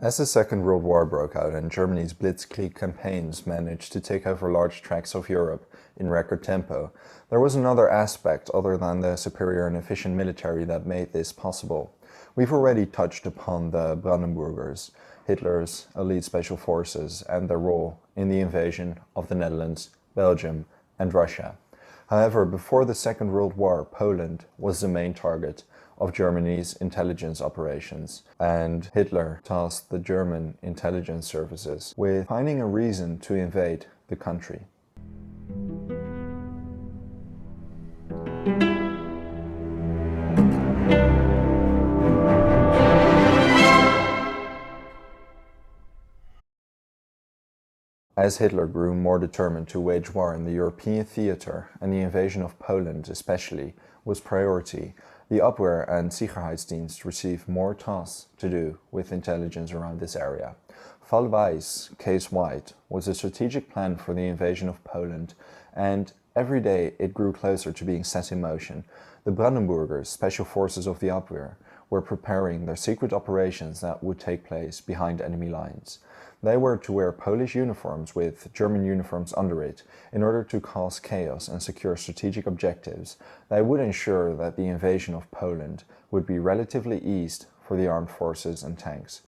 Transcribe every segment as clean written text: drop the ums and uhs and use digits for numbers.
As the Second World War broke out and Germany's Blitzkrieg campaigns managed to take over large tracts of Europe in record tempo, there was another aspect other than the superior and efficient military that made this possible. We've already touched upon the Brandenburgers, Hitler's elite special forces, and their role in the invasion of the Netherlands, Belgium and Russia. However, before the Second World War, Poland was the main target of Germany's intelligence operations, and Hitler tasked the German intelligence services with finding a reason to invade the country. As Hitler grew more determined to wage war in the European theater, and the invasion of Poland especially was priority, the Abwehr and Sicherheitsdienst received more tasks to do with intelligence around this area. Fall Weiss, Case White, was a strategic plan for the invasion of Poland, and every day it grew closer to being set in motion. The Brandenburgers, special forces of the Abwehr, were preparing their secret operations that would take place behind enemy lines. They were to wear Polish uniforms with German uniforms under it in order to cause chaos and secure strategic objectives that would ensure that the invasion of Poland would be relatively eased for the armed forces and tanks.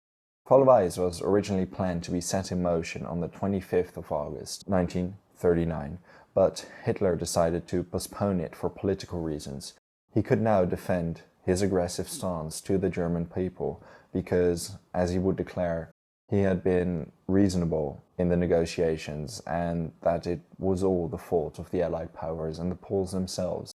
Fall Weiss was originally planned to be set in motion on the 25th of August, 1939, but Hitler decided to postpone it for political reasons. He could now defend his aggressive stance to the German people because, as he would declare, he had been reasonable in the negotiations and that it was all the fault of the Allied powers and the Poles themselves.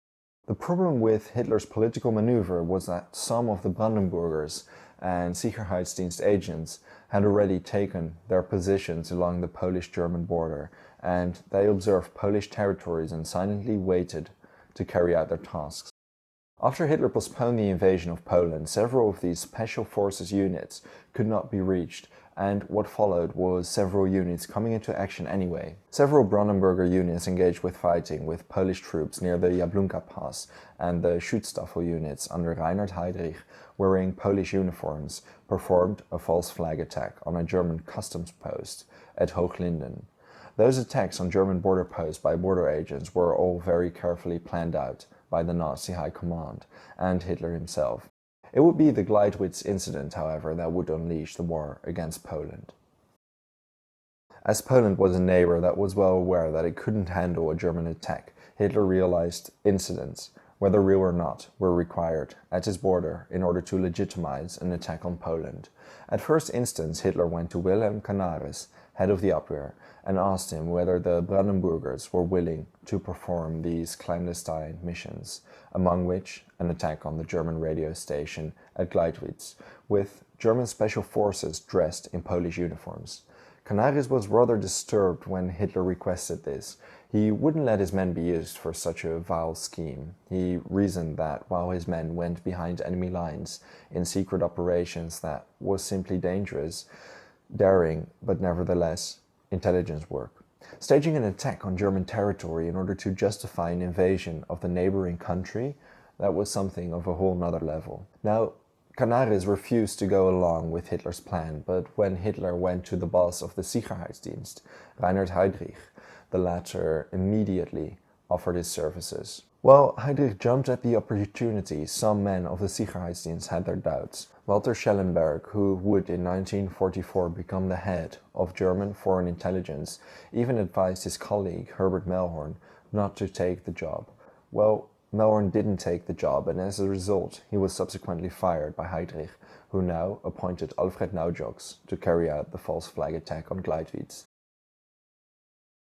The problem with Hitler's political maneuver was that some of the Brandenburgers and Sicherheitsdienst agents had already taken their positions along the Polish-German border, and they observed Polish territories and silently waited to carry out their tasks. After Hitler postponed the invasion of Poland, several of these special forces units could not be reached, and what followed was several units coming into action anyway. Several Brandenburger units engaged with fighting with Polish troops near the Jablunka Pass, and the Schutzstaffel units under Reinhard Heydrich, wearing Polish uniforms, performed a false flag attack on a German customs post at Hochlinden. Those attacks on German border posts by border agents were all very carefully planned out by the Nazi High Command and Hitler himself. It would be the Gleiwitz incident, however, that would unleash the war against Poland. As Poland was a neighbor that was well aware that it couldn't handle a German attack, Hitler realized incidents, whether real or not, were required at his border in order to legitimize an attack on Poland. At first instance, Hitler went to Wilhelm Canaris, head of the Abwehr, and asked him whether the Brandenburgers were willing to perform these clandestine missions, among which an attack on the German radio station at Gleiwitz, with German special forces dressed in Polish uniforms. Canaris was rather disturbed when Hitler requested this. He wouldn't let his men be used for such a vile scheme. He reasoned that while his men went behind enemy lines in secret operations that was simply dangerous, daring, but nevertheless intelligence work. Staging an attack on German territory in order to justify an invasion of the neighboring country, that was something of a whole nother level. Now, Canaris refused to go along with Hitler's plan, but when Hitler went to the boss of the Sicherheitsdienst, Reinhard Heydrich, the latter immediately offered his services. While Heydrich jumped at the opportunity, some men of the Sicherheitsdienst had their doubts. Walter Schellenberg, who would in 1944 become the head of German foreign intelligence, even advised his colleague Herbert Melhorn not to take the job. Well, Melhorn didn't take the job, and as a result he was subsequently fired by Heydrich, who now appointed Alfred Naujoks to carry out the false flag attack on Gleiwitz.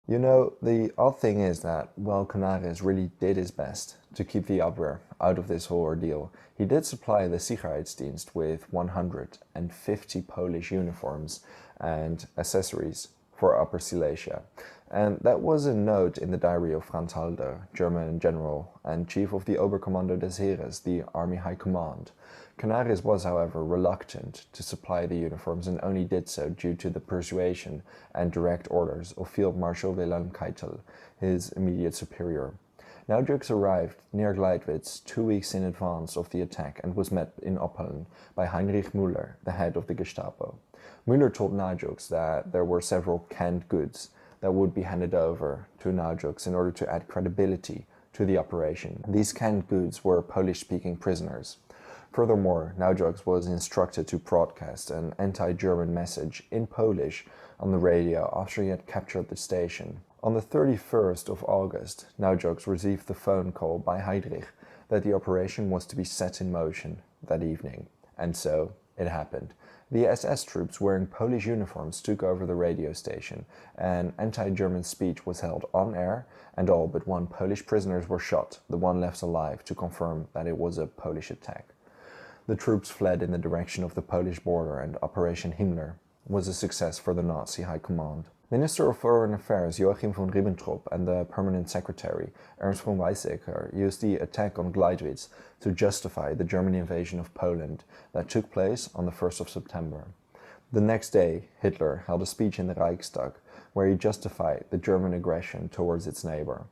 You know, the odd thing is that while Canaris really did his best to keep the Abwehr out of this whole ordeal, he did supply the Sicherheitsdienst with 150 Polish uniforms and accessories for Upper Silesia. And that was a note in the diary of Franz Halder, German general and chief of the Oberkommando des Heeres, the Army High Command. Canaris was, however, reluctant to supply the uniforms and only did so due to the persuasion and direct orders of Field Marshal Wilhelm Keitel, his immediate superior. Naujux arrived near Gleiwitz 2 weeks in advance of the attack and was met in Oppeln by Heinrich Müller, the head of the Gestapo. Müller told Naujux that there were several canned goods that would be handed over to Naujux in order to add credibility to the operation. These canned goods were Polish-speaking prisoners. Furthermore, Naujux was instructed to broadcast an anti-German message in Polish on the radio after he had captured the station. On the 31st of August, Naujux received the phone call by Heydrich that the operation was to be set in motion that evening. And so it happened. The SS troops wearing Polish uniforms took over the radio station. An anti-German speech was held on air, and all but one Polish prisoners were shot, the one left alive, to confirm that it was a Polish attack. The troops fled in the direction of the Polish border, and Operation Himmler was a success for the Nazi High Command. Minister of Foreign Affairs Joachim von Ribbentrop and the Permanent Secretary Ernst von Weizsäcker used the attack on Gleiwitz to justify the German invasion of Poland that took place on the 1st of September. The next day, Hitler held a speech in the Reichstag where he justified the German aggression towards its neighbor.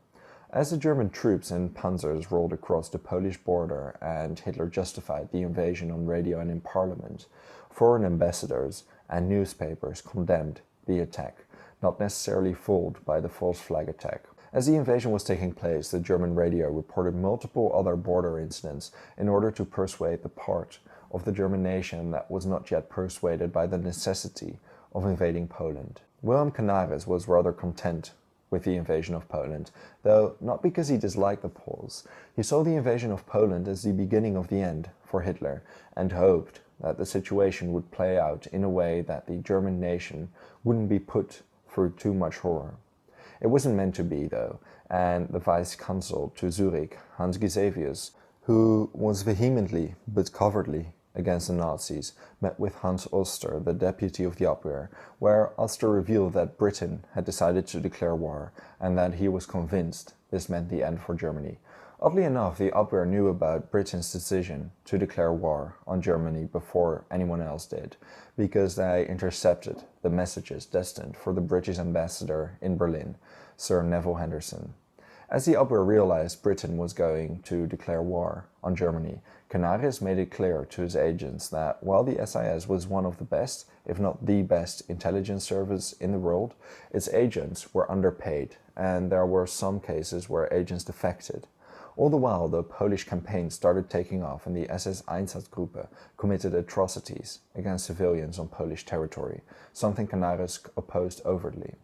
As the German troops and panzers rolled across the Polish border and Hitler justified the invasion on radio and in parliament, foreign ambassadors and newspapers condemned the attack, not necessarily fooled by the false flag attack. As the invasion was taking place, the German radio reported multiple other border incidents in order to persuade the part of the German nation that was not yet persuaded by the necessity of invading Poland. Wilhelm Canaris was rather content with the invasion of Poland, though not because he disliked the Poles. He saw the invasion of Poland as the beginning of the end for Hitler and hoped that the situation would play out in a way that the German nation wouldn't be put through too much horror. It wasn't meant to be, though, and the Vice Consul to Zurich, Hans Gisevius, who was vehemently but covertly against the Nazis, met with Hans Oster, the deputy of the Abwehr, where Oster revealed that Britain had decided to declare war and that he was convinced this meant the end for Germany. Oddly enough, the Abwehr knew about Britain's decision to declare war on Germany before anyone else did, because they intercepted the messages destined for the British ambassador in Berlin, Sir Neville Henderson. As the Abwehr realized Britain was going to declare war on Germany, Canaris made it clear to his agents that while the SIS was one of the best, if not the best, intelligence service in the world, its agents were underpaid, and there were some cases where agents defected. All the while, the Polish campaign started taking off and the SS Einsatzgruppe committed atrocities against civilians on Polish territory, something Canaris opposed overtly.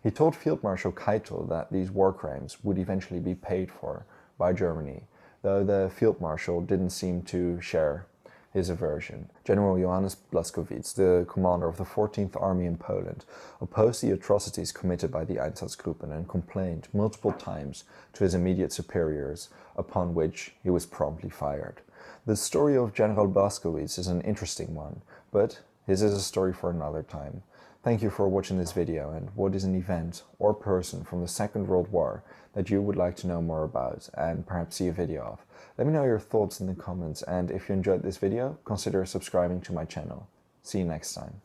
He told Field Marshal Keitel that these war crimes would eventually be paid for by Germany, though the Field Marshal didn't seem to share his aversion. General Johannes Blaskowitz, the commander of the 14th Army in Poland, opposed the atrocities committed by the Einsatzgruppen and complained multiple times to his immediate superiors, upon which he was promptly fired. The story of General Blaskowitz is an interesting one, but his is a story for another time. Thank you for watching this video, and what is an event or person from the Second World War that you would like to know more about and perhaps see a video of? Let me know your thoughts in the comments, and if you enjoyed this video, consider subscribing to my channel. See you next time.